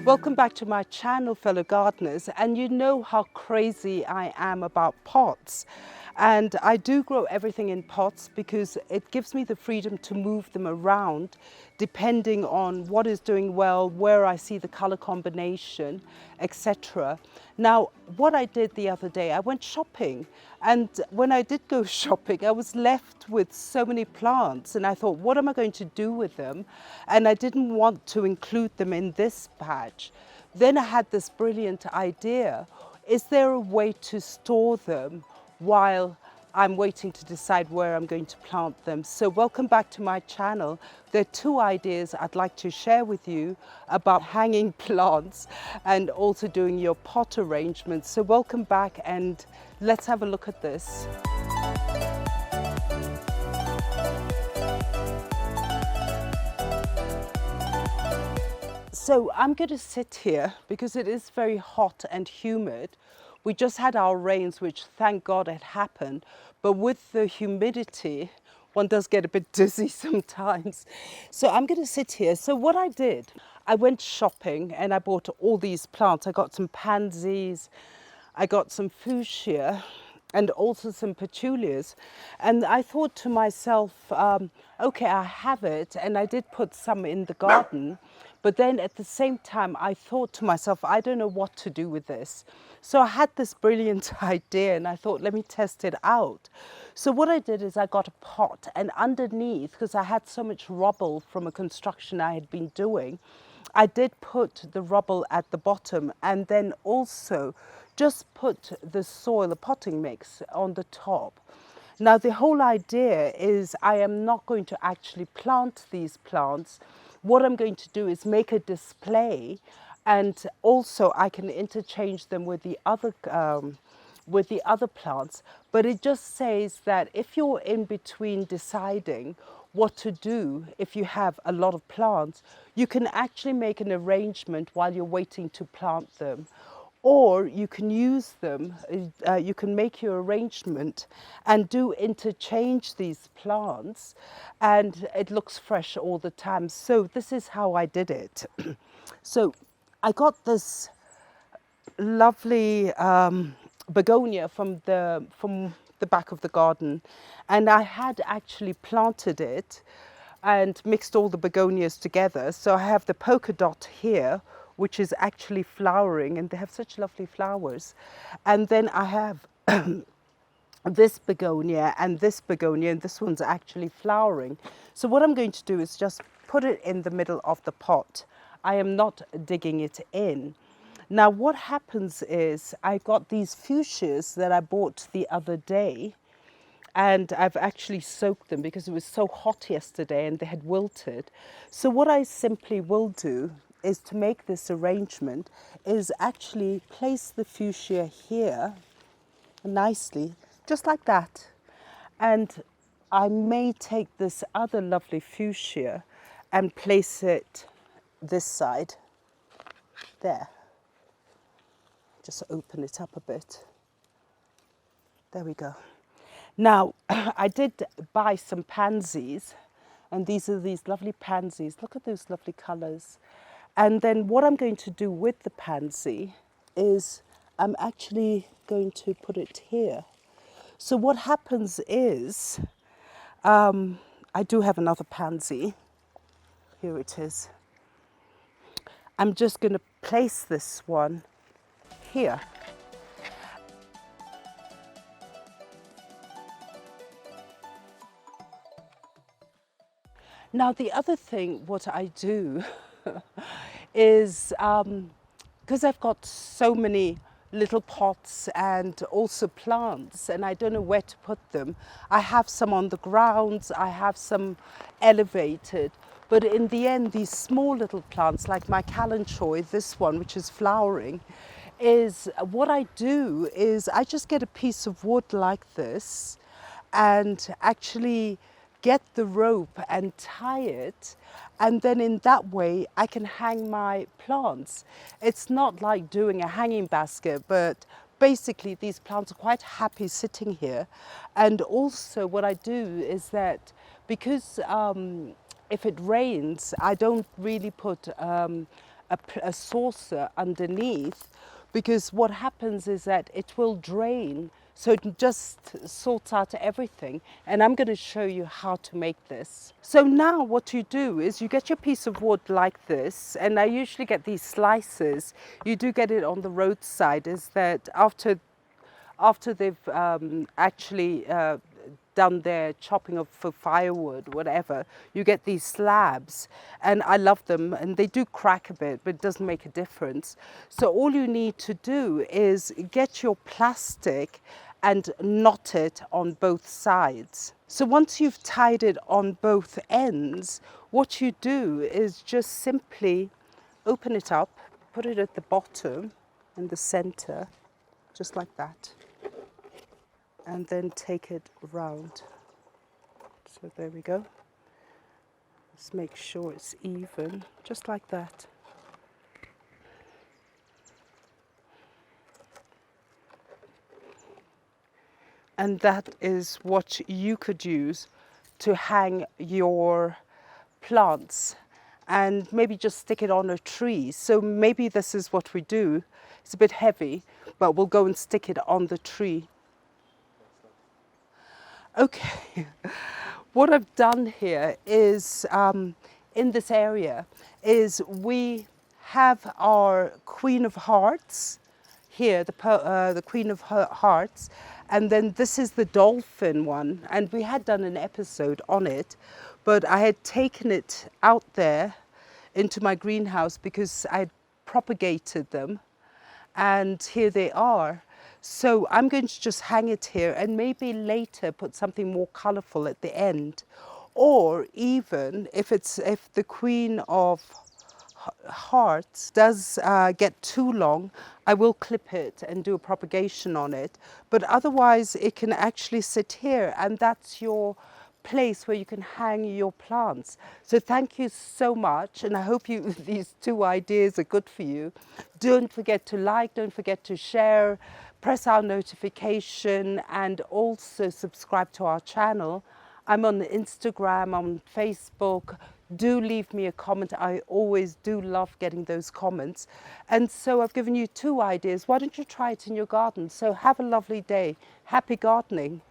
Welcome back to my channel, fellow gardeners, and you know how crazy I am about pots. And I do grow everything in pots because it gives me the freedom to move them around depending on what is doing well, where I see the color combination, etc. Now, what I did the other day, I went shopping, and when I did go shopping, I was left with so many plants, and I thought, what am I going to do with them? And I didn't want to include them in this batch. Then I had this brilliant idea. Is there a way to store them while I'm waiting to decide where I'm going to plant them? So welcome back to my channel. There are two ideas I'd like to share with you about hanging plants and also doing your pot arrangements. So welcome back and let's have a look at this. So I'm going to sit here because it is very hot and humid. We just had our rains, which thank God had happened, but with the humidity, one does get a bit dizzy sometimes. So I'm going to sit here. So what I did, I went shopping and I bought all these plants. I got some pansies, I got some fuchsia, and also some petunias. And I thought to myself, okay, I have it. And I did put some in the garden. But then at the same time, I thought to myself, I don't know what to do with this. So I had this brilliant idea and I thought, let me test it out. So what I did is I got a pot, and underneath, because I had so much rubble from a construction I had been doing, I did put the rubble at the bottom and then also just put the soil, the potting mix on the top. Now the whole idea is I am not going to actually plant these plants. What I'm going to do is make a display, and also I can interchange them with the other plants. But it just says that if you're in between deciding what to do, if you have a lot of plants, you can actually make an arrangement while you're waiting to plant them. Or you can use them, you can make your arrangement and do interchange these plants, and it looks fresh all the time. So this is how I did it. So I got this lovely begonia from the back of the garden, and I had actually planted it and mixed all the begonias together. So I have the polka dot here, which is actually flowering, and they have such lovely flowers. And then I have this begonia, and this one's actually flowering. So what I'm going to do is just put it in the middle of the pot. I am not digging it in. Now what happens is I got these fuchsias that I bought the other day, and I've actually soaked them because it was so hot yesterday and they had wilted. So what I simply will do is, to make this arrangement, is actually place the fuchsia here nicely, just like that. And I may take this other lovely fuchsia and place it this side, there. Just open it up a bit. There we go. Now, I did buy some pansies, and these are these lovely pansies. Look at those lovely colors. And then what I'm going to do with the pansy is I'm actually going to put it here. So what happens is, I do have another pansy. Here it is. I'm just going to place this one here. Now the other thing, what I do is, because I've got so many little pots and also plants, and I don't know where to put them. I have some on the ground, I have some elevated, but in the end, these small little plants, like my calanchoe, this one, which is flowering, is what I do is I just get a piece of wood like this and actually get the rope and tie it, and then in that way I can hang my plants. It's not like doing a hanging basket, but basically these plants are quite happy sitting here. And also what I do is that, because if it rains, I don't really put a saucer underneath, because what happens is that it will drain, so it just sorts out everything. And I'm going to show you how to make this. So now what you do is you get your piece of wood like this, and I usually get these slices. You do get it on the roadside, is that after they've actually done their chopping of for firewood, whatever, you get these slabs, and I love them, and they do crack a bit, but it doesn't make a difference. So all you need to do is get your plastic and knot it on both sides. So once you've tied it on both ends, what you do is just simply open it up, put it at the bottom in the center, just like that, and then take it round. So there we go. Let's make sure it's even, just like that. And that is what you could use to hang your plants, and maybe just stick it on a tree. So maybe this is what we do. It's a bit heavy, but we'll go and stick it on the tree. Okay, what I've done here is, in this area, is we have our Queen of Hearts here, the Queen of Hearts, and then this is the dolphin one, and we had done an episode on it, but I had taken it out there into my greenhouse because I had propagated them, and here they are. So I'm going to just hang it here, and maybe later put something more colourful at the end. Or even if the Queen of Hearts does get too long, I will clip it and do a propagation on it. But otherwise it can actually sit here, and that's your place where you can hang your plants. So thank you so much, and I hope these two ideas are good for you. Don't forget to like, don't forget to share, press our notification, and also subscribe to our channel. I'm on Instagram, on Facebook. Do leave me a comment. I always do love getting those comments. And so I've given you two ideas. Why don't you try it in your garden? So have a lovely day. Happy gardening.